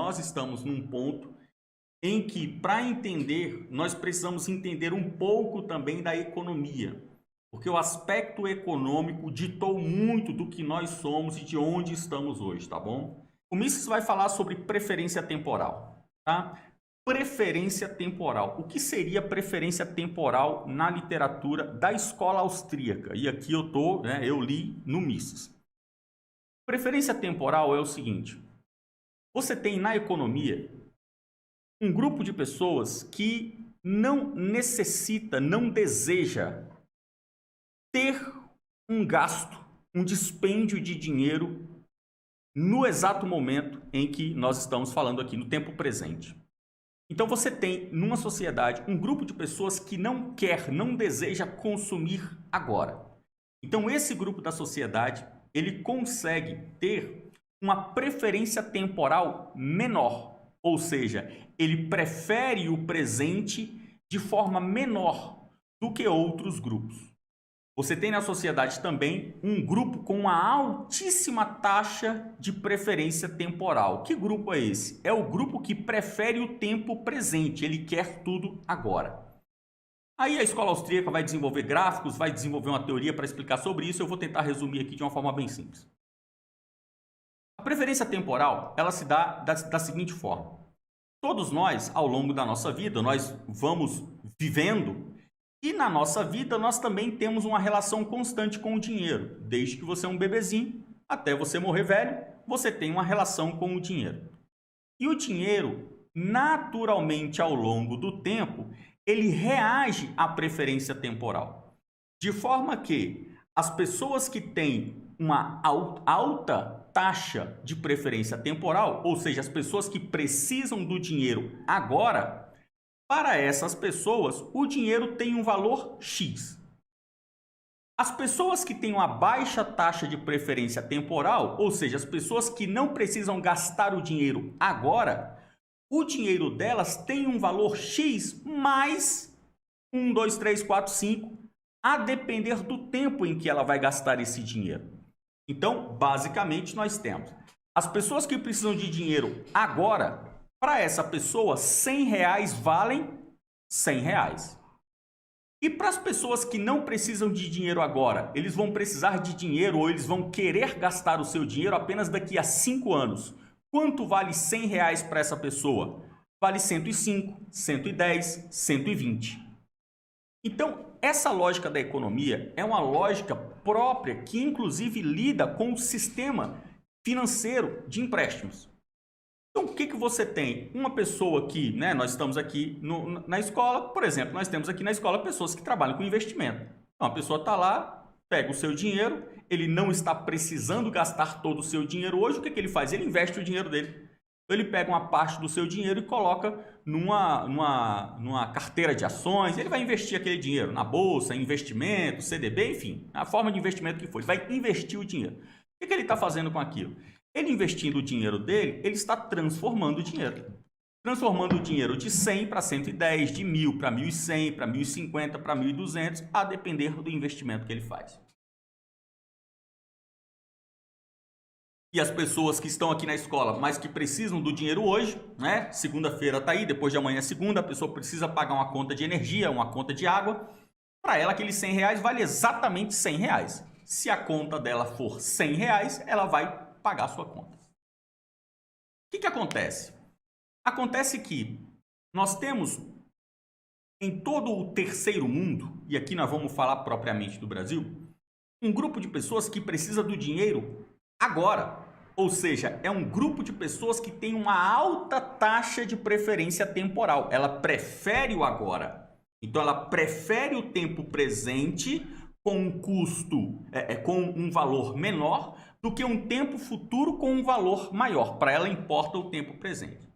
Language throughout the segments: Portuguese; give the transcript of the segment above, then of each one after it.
nós estamos num ponto em que, para entender, nós precisamos entender um pouco também da economia. Porque o aspecto econômico ditou muito do que nós somos e de onde estamos hoje, tá bom? O Mises vai falar sobre preferência temporal, tá? Preferência temporal. O que seria preferência temporal na literatura da escola austríaca? E aqui eu li no Mises. Preferência temporal é o seguinte: você tem na economia um grupo de pessoas que não necessita, não deseja ter um gasto, um dispêndio de dinheiro no exato momento em que nós estamos falando aqui, no tempo presente. Então você tem numa sociedade um grupo de pessoas que não quer, não deseja consumir agora. Então esse grupo da sociedade, ele consegue ter uma preferência temporal menor, ou seja, ele prefere o presente de forma menor do que outros grupos. Você tem na sociedade também um grupo com uma altíssima taxa de preferência temporal. Que grupo é esse? É o grupo que prefere o tempo presente, ele quer tudo agora. Aí a escola austríaca vai desenvolver gráficos, vai desenvolver uma teoria para explicar sobre isso. Eu vou tentar resumir aqui de uma forma bem simples. A preferência temporal, ela se dá da seguinte forma. Todos nós, ao longo da nossa vida, nós vamos vivendo. E na nossa vida, nós também temos uma relação constante com o dinheiro. Desde que você é um bebezinho até você morrer velho, você tem uma relação com o dinheiro. E o dinheiro, naturalmente, ao longo do tempo, ele reage à preferência temporal. De forma que as pessoas que têm uma alta taxa de preferência temporal, ou seja, as pessoas que precisam do dinheiro agora, para essas pessoas, o dinheiro tem um valor X. As pessoas que têm uma baixa taxa de preferência temporal, ou seja, as pessoas que não precisam gastar o dinheiro agora, o dinheiro delas tem um valor X mais 1, 2, 3, 4, 5, a depender do tempo em que ela vai gastar esse dinheiro. Então, basicamente, nós temos as pessoas que precisam de dinheiro agora. Para essa pessoa, R$100 valem R$100. E para as pessoas que não precisam de dinheiro agora, eles vão precisar de dinheiro ou eles vão querer gastar o seu dinheiro apenas daqui a 5 anos. Quanto vale R$100 para essa pessoa? Vale 105, 110, 120. Então, essa lógica da economia é uma lógica própria que, inclusive, lida com o sistema financeiro de empréstimos. Então, o que você tem? Uma pessoa que, nós estamos aqui na escola, por exemplo, nós temos aqui na escola pessoas que trabalham com investimento. Então, a pessoa está lá, pega o seu dinheiro, ele não está precisando gastar todo o seu dinheiro hoje, o que ele faz? Ele investe o dinheiro dele. Então, ele pega uma parte do seu dinheiro e coloca numa carteira de ações, ele vai investir aquele dinheiro na bolsa, em investimento, CDB, enfim, a forma de investimento que for, ele vai investir o dinheiro. O que ele está fazendo com aquilo? Ele investindo o dinheiro dele, ele está transformando o dinheiro. Transformando o dinheiro de 100 para 110, de 1.000 para 1.100, para 1.050, para 1.200, a depender do investimento que ele faz. E as pessoas que estão aqui na escola, mas que precisam do dinheiro hoje, segunda-feira está aí, depois de amanhã é segunda, a pessoa precisa pagar uma conta de energia, uma conta de água. Para ela, aqueles R$100 vale exatamente R$100. Se a conta dela for R$100, ela vai pagar a sua conta. O que acontece? Acontece que nós temos em todo o terceiro mundo, e aqui nós vamos falar propriamente do Brasil, um grupo de pessoas que precisa do dinheiro agora. Ou seja, é um grupo de pessoas que tem uma alta taxa de preferência temporal. Ela prefere o agora. Então, ela prefere o tempo presente com um custo, com um valor menor, do que um tempo futuro com um valor maior. Para ela importa o tempo presente.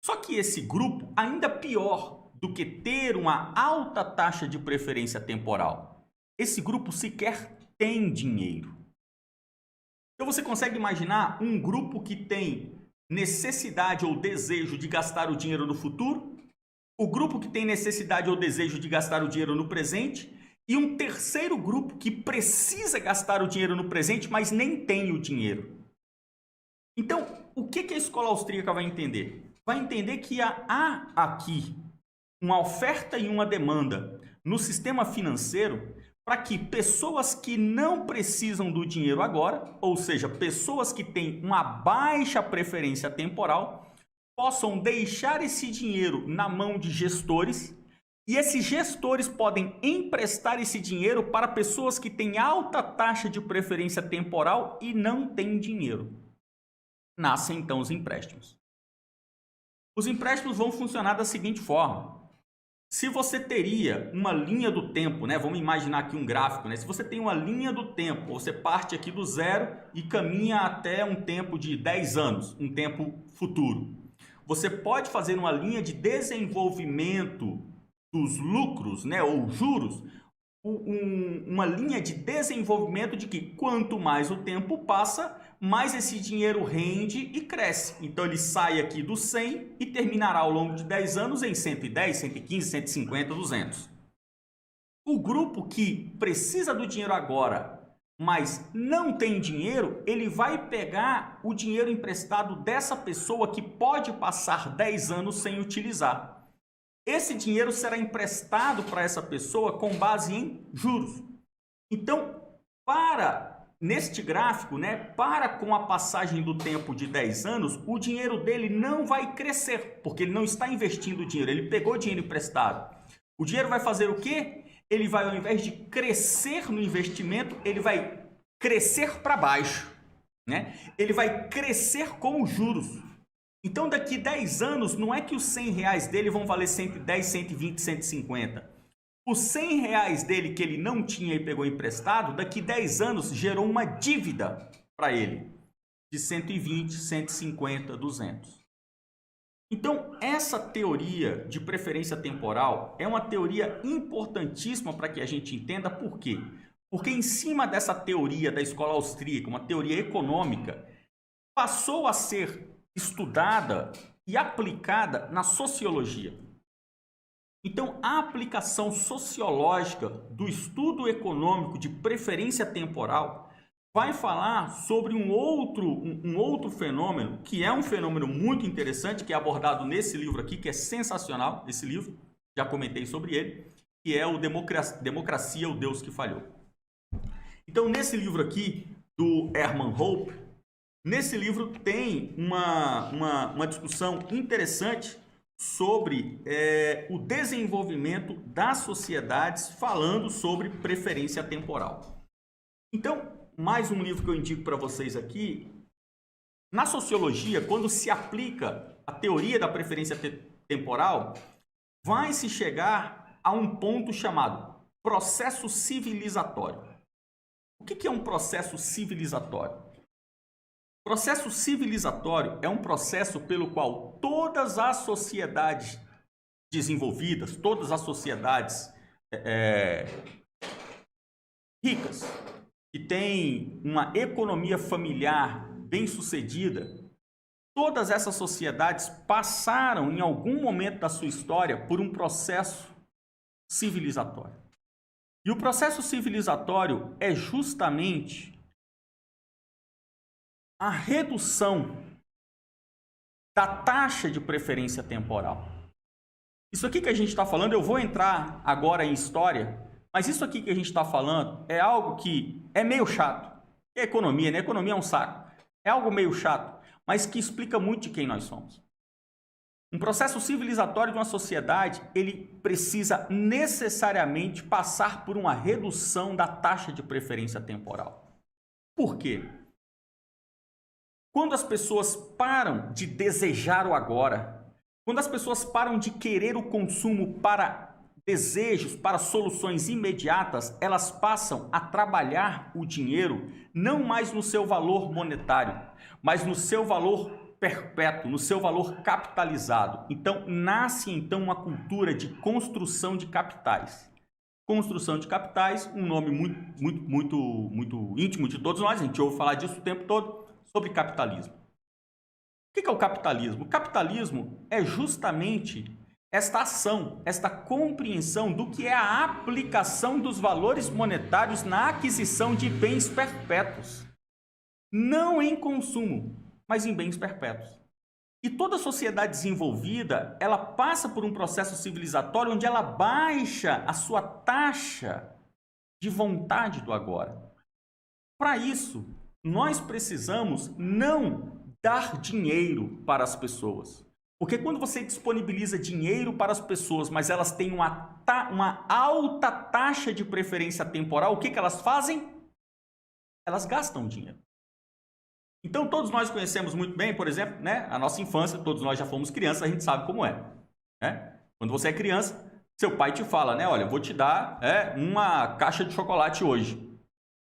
Só que esse grupo, ainda pior do que ter uma alta taxa de preferência temporal, esse grupo sequer tem dinheiro. Então você consegue imaginar um grupo que tem necessidade ou desejo de gastar o dinheiro no futuro, o grupo que tem necessidade ou desejo de gastar o dinheiro no presente, e um terceiro grupo que precisa gastar o dinheiro no presente, mas nem tem o dinheiro. Então, o que a escola austríaca vai entender? Vai entender que há aqui uma oferta e uma demanda no sistema financeiro para que pessoas que não precisam do dinheiro agora, ou seja, pessoas que têm uma baixa preferência temporal, possam deixar esse dinheiro na mão de gestores, e esses gestores podem emprestar esse dinheiro para pessoas que têm alta taxa de preferência temporal e não têm dinheiro. Nascem então os empréstimos. Os empréstimos vão funcionar da seguinte forma. Se você teria uma linha do tempo, né? Vamos imaginar aqui um gráfico, né? Se você tem uma linha do tempo, você parte aqui do zero e caminha até um tempo de 10 anos, um tempo futuro. Você pode fazer uma linha de desenvolvimento dos lucros, né? Ou juros, uma linha de desenvolvimento de que quanto mais o tempo passa, mais esse dinheiro rende e cresce. Então ele sai aqui do 100 e terminará ao longo de 10 anos em 110, 115, 150, 200. O grupo que precisa do dinheiro agora, mas não tem dinheiro, ele vai pegar o dinheiro emprestado dessa pessoa que pode passar 10 anos sem utilizar. Esse dinheiro será emprestado para essa pessoa com base em juros. Então, neste gráfico, né, com a passagem do tempo de 10 anos, o dinheiro dele não vai crescer, porque ele não está investindo dinheiro, ele pegou dinheiro emprestado. O dinheiro vai fazer o quê? Ele vai, ao invés de crescer no investimento, ele vai crescer para baixo, né? Ele vai crescer com os juros. Então, daqui 10 anos, não é que os 100 reais dele vão valer 110, 120, 150. Os 100 reais dele que ele não tinha e pegou emprestado, daqui 10 anos gerou uma dívida para ele de 120, 150, 200. Então, essa teoria de preferência temporal é uma teoria importantíssima para que a gente entenda por quê. Porque em cima dessa teoria da escola austríaca, uma teoria econômica, passou a ser estudada e aplicada na sociologia. Então, a aplicação sociológica do estudo econômico de preferência temporal vai falar sobre um outro fenômeno, que é um fenômeno muito interessante, que é abordado nesse livro aqui, que é sensacional, esse livro, já comentei sobre ele, que é o Democracia, o Deus que Falhou. Então, nesse livro aqui, do Hermann Hoppe, nesse livro tem uma discussão interessante sobre o desenvolvimento das sociedades, falando sobre preferência temporal. Então, mais um livro que eu indico para vocês aqui. Na sociologia, quando se aplica a teoria da preferência temporal, vai se chegar a um ponto chamado processo civilizatório. O que é um processo civilizatório? Processo civilizatório é um processo pelo qual todas as sociedades desenvolvidas, todas as sociedades ricas, que têm uma economia familiar bem-sucedida, todas essas sociedades passaram em algum momento da sua história por um processo civilizatório. E o processo civilizatório é justamente a redução da taxa de preferência temporal. Isso aqui que a gente está falando, eu vou entrar agora em história, mas isso aqui que a gente está falando é algo que é meio chato. É economia, né? Economia é um saco. É algo meio chato, mas que explica muito de quem nós somos. Um processo civilizatório de uma sociedade, ele precisa necessariamente passar por uma redução da taxa de preferência temporal. Por quê? Quando as pessoas param de desejar o agora, quando as pessoas param de querer o consumo para desejos, para soluções imediatas, elas passam a trabalhar o dinheiro não mais no seu valor monetário, mas no seu valor perpétuo, no seu valor capitalizado. Então, nasce uma cultura de construção de capitais. Construção de capitais, um nome muito íntimo de todos nós, a gente ouve falar disso o tempo todo, sobre capitalismo. O que é o capitalismo? O capitalismo é justamente esta ação, esta compreensão do que é a aplicação dos valores monetários na aquisição de bens perpétuos, não em consumo. mas em bens perpétuos. E toda sociedade desenvolvida, ela passa por um processo civilizatório onde ela baixa a sua taxa de vontade do agora. Para isso, nós precisamos não dar dinheiro para as pessoas. Porque quando você disponibiliza dinheiro para as pessoas, mas elas têm uma alta taxa de preferência temporal, o que elas fazem? Elas gastam dinheiro. Então, todos nós conhecemos muito bem, por exemplo, né, a nossa infância, todos nós já fomos crianças, a gente sabe como é. Né? Quando você é criança, seu pai te fala, né, olha, eu vou te dar uma caixa de chocolate hoje.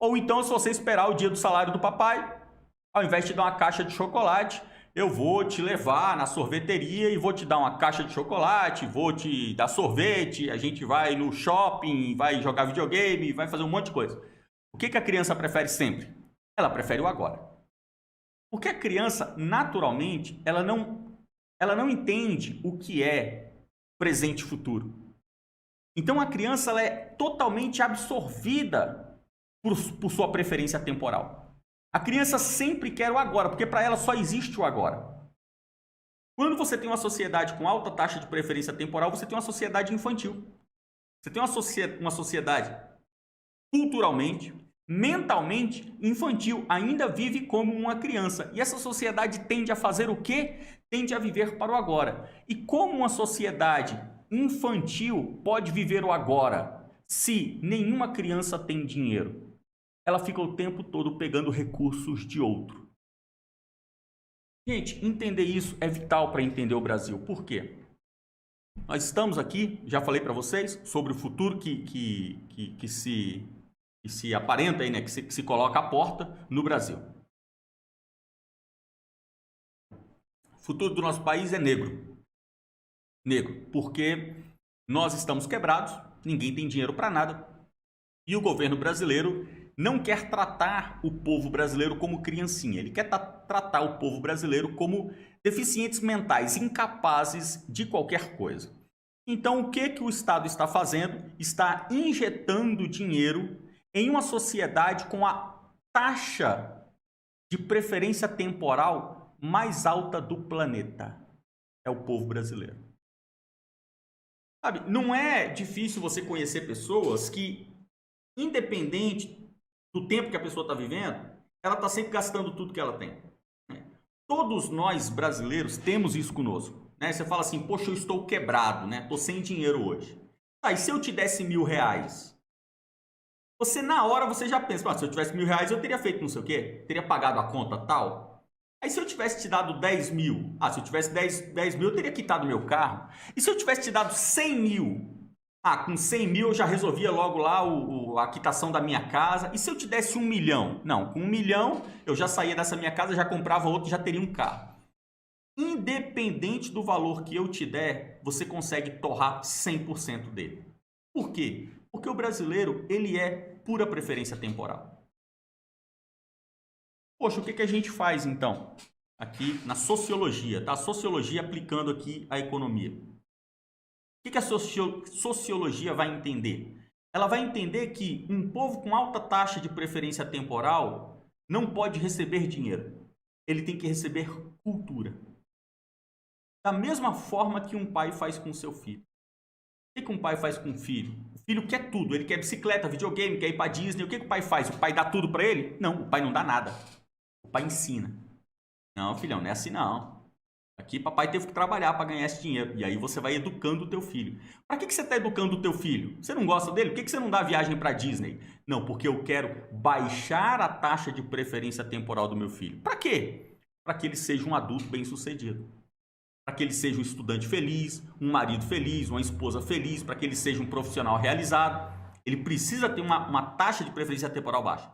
Ou então, se você esperar o dia do salário do papai, ao invés de te dar uma caixa de chocolate, eu vou te levar na sorveteria e vou te dar uma caixa de chocolate, vou te dar sorvete, a gente vai no shopping, vai jogar videogame, vai fazer um monte de coisa. O que a criança prefere sempre? Ela prefere o agora. Porque a criança, naturalmente, ela não entende o que é presente e futuro. Então, a criança ela é totalmente absorvida por sua preferência temporal. A criança sempre quer o agora, porque para ela só existe o agora. Quando você tem uma sociedade com alta taxa de preferência temporal, você tem uma sociedade infantil. Você tem uma sociedade culturalmente, mentalmente infantil, ainda vive como uma criança. E essa sociedade tende a fazer o quê? Tende a viver para o agora. E como uma sociedade infantil pode viver o agora se nenhuma criança tem dinheiro? Ela fica o tempo todo pegando recursos de outro. Gente, entender isso é vital para entender o Brasil. Por quê? Nós estamos aqui, já falei para vocês, sobre o futuro que se aparenta aí, né? que se coloca à porta no Brasil. O futuro do nosso país é negro. Negro, porque nós estamos quebrados, ninguém tem dinheiro para nada, e o governo brasileiro não quer tratar o povo brasileiro como criancinha. Ele quer tratar o povo brasileiro como deficientes mentais, incapazes de qualquer coisa. Então, o que o Estado está fazendo? Está injetando dinheiro em uma sociedade com a taxa de preferência temporal mais alta do planeta. É o povo brasileiro. Sabe, não é difícil você conhecer pessoas que, independente do tempo que a pessoa está vivendo, ela está sempre gastando tudo que ela tem. Todos nós brasileiros temos isso conosco. Né? Você fala assim, poxa, eu estou quebrado, né? Estou sem dinheiro hoje. Tá, e se eu te desse R$1.000? Você, na hora, você já pensa, se eu tivesse R$1.000, eu teria feito não sei o quê? Teria pagado a conta tal? Aí se eu tivesse te dado 10 mil? Se eu tivesse 10 mil, eu teria quitado meu carro. E se eu tivesse te dado 100 mil? Com 100 mil eu já resolvia logo lá a quitação da minha casa. E se eu te desse 1 milhão? Não, com 1 milhão eu já saía dessa minha casa, já comprava outro, já teria um carro. Independente do valor que eu te der, você consegue torrar 100% dele. Por quê? Porque o brasileiro, ele é pura preferência temporal. Poxa, o que a gente faz então? Aqui na sociologia, tá? Sociologia aplicando aqui a economia. O que a sociologia vai entender? Ela vai entender que um povo com alta taxa de preferência temporal não pode receber dinheiro. Ele tem que receber cultura. Da mesma forma que um pai faz com seu filho. O que um pai faz com o filho? O filho quer tudo. Ele quer bicicleta, videogame, quer ir para Disney. O que o pai faz? O pai dá tudo para ele? Não, o pai não dá nada. O pai ensina. Não, filhão, não é assim não. Aqui papai teve que trabalhar para ganhar esse dinheiro. E aí você vai educando o teu filho. Para que você está educando o teu filho? Você não gosta dele? Por que você não dá viagem para Disney? Não, porque eu quero baixar a taxa de preferência temporal do meu filho. Para quê? Para que ele seja um adulto bem-sucedido. Para que ele seja um estudante feliz, um marido feliz, uma esposa feliz, para que ele seja um profissional realizado. Ele precisa ter uma taxa de preferência temporal baixa.